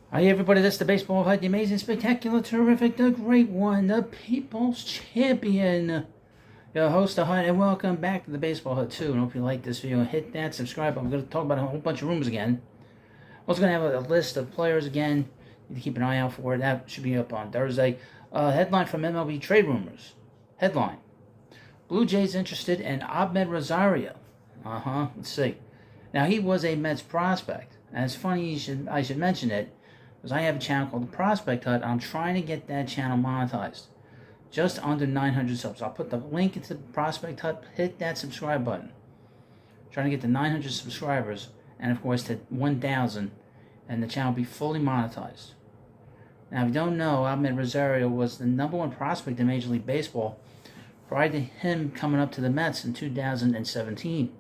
Hi everybody, that's the baseball hut, the amazing, spectacular, terrific, the great one, the people's champion, your host, the hut, and welcome back to the baseball hut too. And hope you like this video and hit that subscribe button. I'm going to talk about a whole bunch of rumors again. Also going to have a list of players again. You need to keep an eye out for it. That should be up on Thursday. Headline from MLB trade rumors. Headline: Blue Jays interested in Amed Rosario. Let's see. Now he was a Mets prospect, and it's funny I should mention it, because I have a channel called The Prospect Hut. I'm trying to get that channel monetized. Just under 900 subs. I'll put the link into the Prospect Hut. Hit that subscribe button. Trying to get to 900 subscribers, and of course to 1,000, and the channel will be fully monetized. Now, if you don't know, Amed Rosario was the #1 prospect in Major League Baseball prior to him coming up to the Mets in 2017.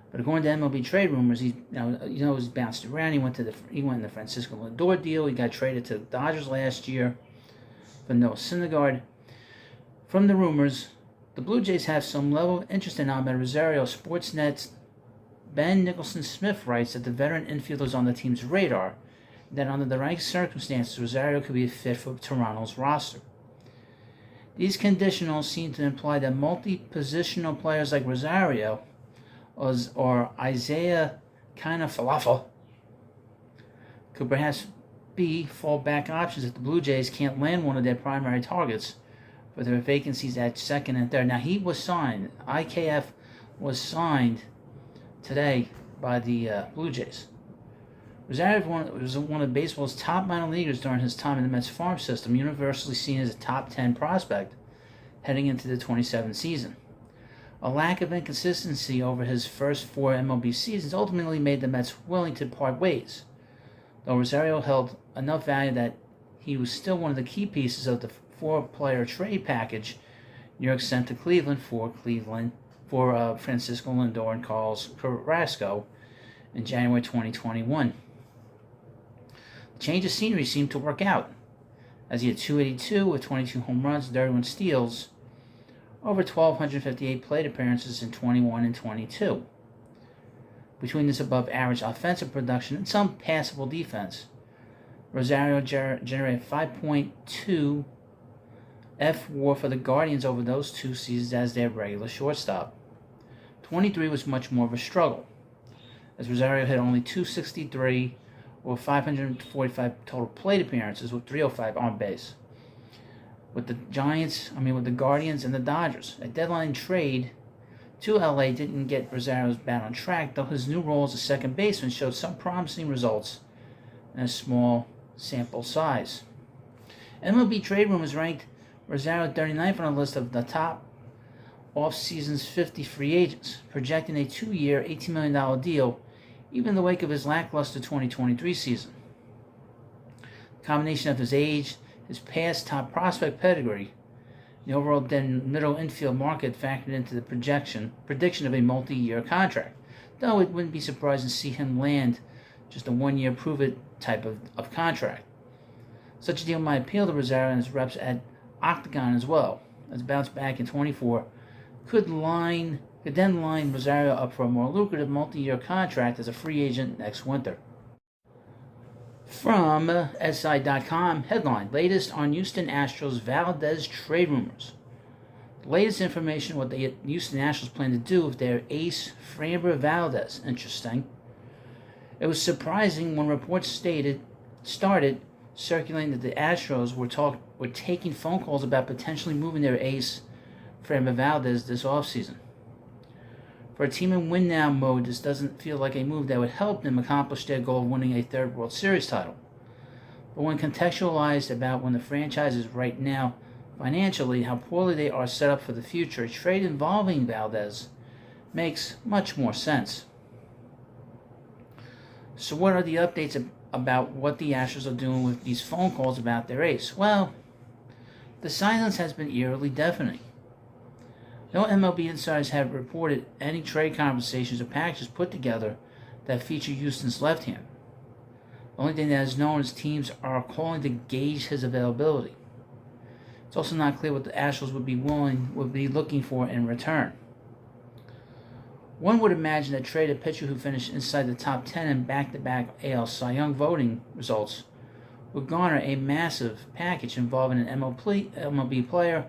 But according to MLB trade rumors, he's bounced around. He went in the Francisco Lindor deal. He got traded to the Dodgers last year for Noah Syndergaard. From the rumors, the Blue Jays have some level of interest in Amed Rosario. Sportsnet's Ben Nicholson-Smith writes that the veteran infielder is on the team's radar, that under the right circumstances, Rosario could be a fit for Toronto's roster. These conditionals seem to imply that multi-positional players like Rosario or Isaiah kind of falafel could perhaps be fallback options if the Blue Jays can't land one of their primary targets for their vacancies at second and third. Now, he was signed. IKF was signed today by the Blue Jays. Rosario was one of baseball's top minor leaguers during his time in the Mets farm system, universally seen as a top 10 prospect heading into the 27th season. A lack of inconsistency over his first 4 MLB seasons ultimately made the Mets willing to part ways, though Rosario held enough value that he was still one of the key pieces of the 4-player trade package New York sent to Cleveland for Francisco Lindor and Carlos Carrasco in January 2021. The change of scenery seemed to work out, as he had .282 with 22 home runs, 31 steals, over 1,258 plate appearances in 21 and 22. Between this above-average offensive production and some passable defense, Rosario generated 5.2 F-WAR for the Guardians over those 2 seasons as their regular shortstop. 23 was much more of a struggle, as Rosario had only .263 or 545 total plate appearances with 305 on base. With the Guardians and the Dodgers. A deadline trade to LA didn't get Rosario's bat on track, though his new role as a second baseman showed some promising results in a small sample size. MLB trade rumors ranked Rosario 39th on a list of the top off-season's 50 free agents, projecting a 2-year, $18 million deal, even in the wake of his lackluster 2023 season. The combination of his age, his past top prospect pedigree, the overall middle infield market factored into the prediction of a multi-year contract, though it wouldn't be surprising to see him land just a 1-year prove-it type of contract. Such a deal might appeal to Rosario and his reps at Octagon as well, as bounce back in 24 could then line Rosario up for a more lucrative multi-year contract as a free agent next winter. From SI.com, headline: latest on Houston Astros Valdez trade rumors. The latest information what the Houston Astros plan to do with their ace Framber Valdez. Interesting. It was surprising when reports started circulating that the Astros were taking phone calls about potentially moving their ace Framber Valdez this offseason. For a team in win-now mode, this doesn't feel like a move that would help them accomplish their goal of winning a 3rd World Series title. But when contextualized about when the franchise is right now financially, how poorly they are set up for the future, a trade involving Valdez makes much more sense. So what are the updates about what the Astros are doing with these phone calls about their ace? Well, the silence has been eerily deafening. No MLB insiders have reported any trade conversations or packages put together that feature Houston's left hand. The only thing that is known is teams are calling to gauge his availability. It's also not clear what the Astros would be looking for in return. One would imagine that trade a pitcher who finished inside the top 10 in back-to-back AL Cy Young voting results would garner a massive package involving an MLB player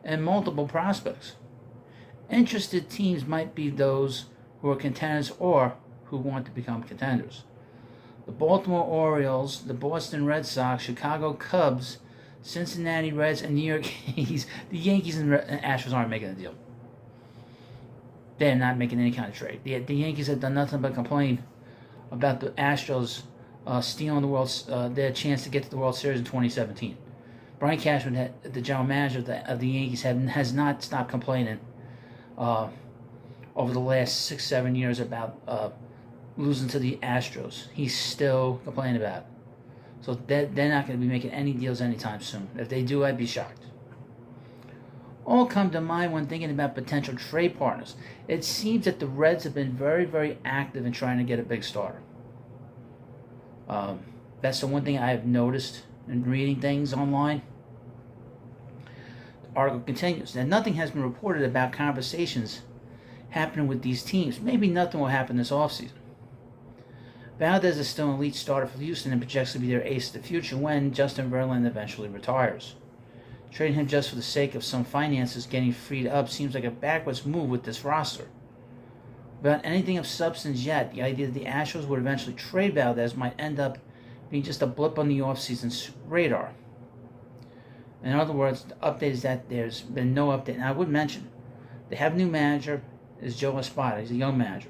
and multiple prospects. Interested teams might be those who are contenders or who want to become contenders. The Baltimore Orioles, the Boston Red Sox, Chicago Cubs, Cincinnati Reds, and New York Yankees. The Yankees and Astros aren't making a deal. They're not making any kind of trade. The Yankees have done nothing but complain about the Astros stealing their chance to get to the World Series in 2017. Brian Cashman, the general manager of the Yankees, has not stopped complaining over the last 6-7 years about losing to the Astros. He's still complaining about it. So they're not going to be making any deals anytime soon. If they do, I'd be shocked. All come to mind when thinking about potential trade partners. It seems that the Reds have been very, very active in trying to get a big starter. That's the one thing I have noticed in reading things online. The article continues. Now, nothing has been reported about conversations happening with these teams. Maybe nothing will happen this offseason. Valdez is still an elite starter for Houston and projects to be their ace of the future when Justin Verlander eventually retires. Trading him just for the sake of some finances getting freed up seems like a backwards move with this roster. Without anything of substance yet, the idea that the Astros would eventually trade Valdez might end up being just a blip on the offseason's radar. In other words, the update is that there's been no update. And I would mention, they have a new manager, is Joe Espada. He's a young manager.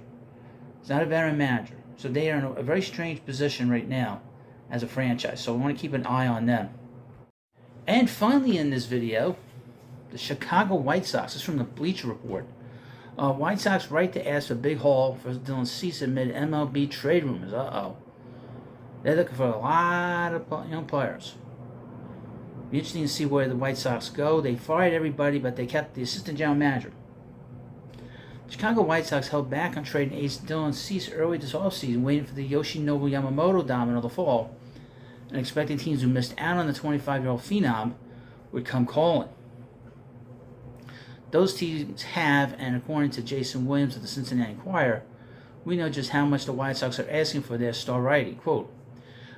He's not a veteran manager. So they are in a very strange position right now as a franchise. So we want to keep an eye on them. And finally in this video, the Chicago White Sox. This is from the Bleacher Report. White Sox right to ask for a big haul for Dylan Cease amid MLB trade rumors. They're looking for a lot of young players. Be interesting to see where the White Sox go. They fired everybody, but they kept the assistant general manager. The Chicago White Sox held back on trading ace Dylan Cease early this offseason, waiting for the Yoshinobu Yamamoto domino to fall, and expecting teams who missed out on the 25-year-old phenom would come calling. Those teams have, and according to Jason Williams of the Cincinnati Enquirer, we know just how much the White Sox are asking for their star righty. Quote,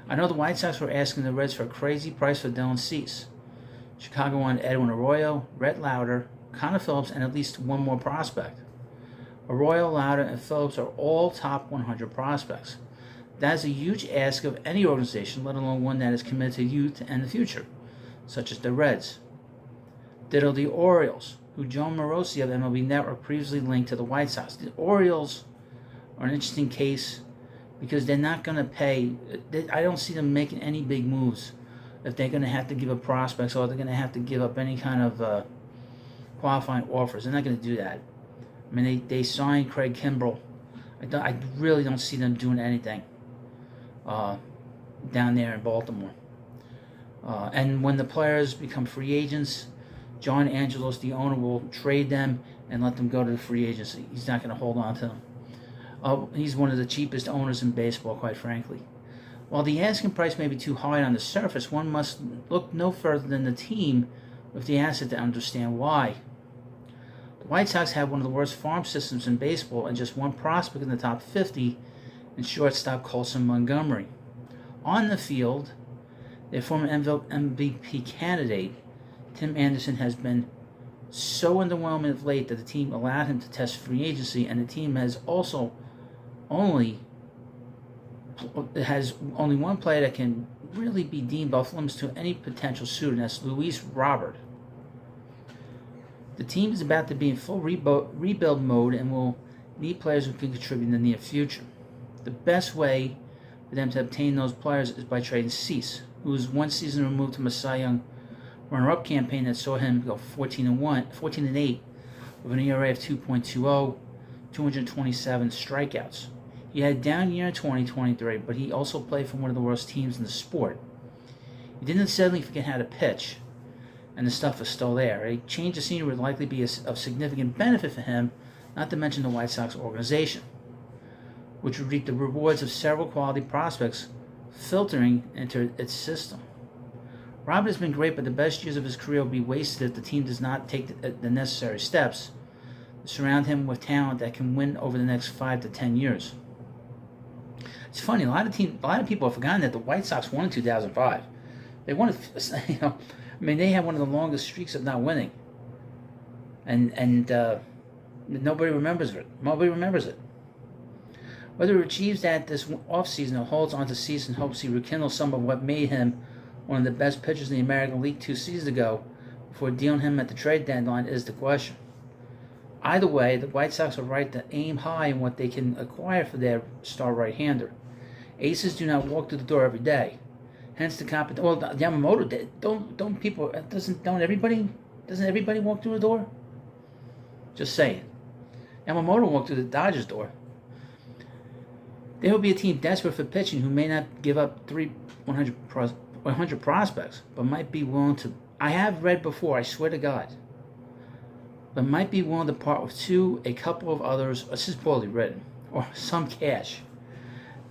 I know the White Sox were asking the Reds for a crazy price for Dylan Cease. Chicago wanted Edwin Arroyo, Rhett Lauder, Connor Phillips, and at least one more prospect. Arroyo, Lauder, and Phillips are all top 100 prospects. That is a huge ask of any organization, let alone one that is committed to youth and the future, such as the Reds. Ditto the Orioles, who Joe Morosi of MLB Network previously linked to the White Sox. The Orioles are an interesting case because they're not going to pay. I don't see them making any big moves if they're going to have to give up prospects or they're going to have to give up any kind of qualifying offers. They're not going to do that. I mean, they signed Craig Kimbrell. I really don't see them doing anything down there in Baltimore. And when the players become free agents, John Angelos, the owner, will trade them and let them go to the free agency. He's not going to hold on to them. He's one of the cheapest owners in baseball, quite frankly. While the asking price may be too high on the surface, one must look no further than the team with the asset to understand why. The White Sox have one of the worst farm systems in baseball and just one prospect in the top 50 in shortstop Colson Montgomery. On the field, their former MVP candidate, Tim Anderson, has been so underwhelming of late that the team allowed him to test free agency, and the team has also only one player that can really be deemed off limits to any potential suitor, and that's Luis Robert. The team is about to be in full rebuild mode and will need players who can contribute in the near future. The best way for them to obtain those players is by trading Cease, who was one season removed from a Cy Young runner-up campaign that saw him go 14-8, with an ERA of 2.20, 227 strikeouts. He had a down year in 2023, but he also played for one of the worst teams in the sport. He didn't suddenly forget how to pitch, and the stuff is still there. A change of scenery would likely be of significant benefit for him, not to mention the White Sox organization, which would reap the rewards of several quality prospects filtering into its system. Robert has been great, but the best years of his career will be wasted if the team does not take the necessary steps Surround him with talent that can win over the next 5 to 10 years. It's funny, a lot of people have forgotten that the White Sox won in 2005. They won, they had one of the longest streaks of not winning, and nobody remembers it. Nobody remembers it. Whether he achieves that this offseason or holds on to season hopes he rekindles some of what made him one of the best pitchers in the American League 2 seasons ago before dealing him at the trade deadline is the question. Either way, the White Sox are right to aim high in what they can acquire for their star right-hander. Aces do not walk through the door every day. Hence the competition. Well, Yamamoto did. Doesn't everybody walk through the door? Just saying. Yamamoto walked through the Dodgers door. There will be a team desperate for pitching who may not give up 100 prospects, but might be willing to. I have read before, I swear to God, but might be willing to part with a couple of others, this is poorly written, or some cash.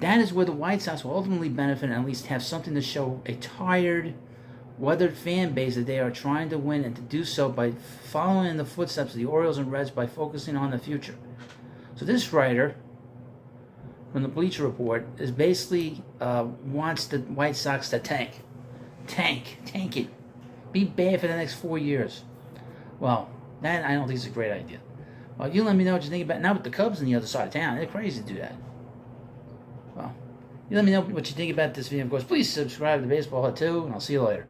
That is where the White Sox will ultimately benefit and at least have something to show a tired, weathered fan base that they are trying to win, and to do so by following in the footsteps of the Orioles and Reds by focusing on the future. So this writer from the Bleacher Report is basically wants the White Sox to tank it, be bad for the next 4 years. Well, that I don't think is a great idea. Well, you let me know what you think about it. Now with the Cubs on the other side of town, they're crazy to do that. Well, you let me know what you think about this video. Of course, please subscribe to Baseball Hut 2, and I'll see you later.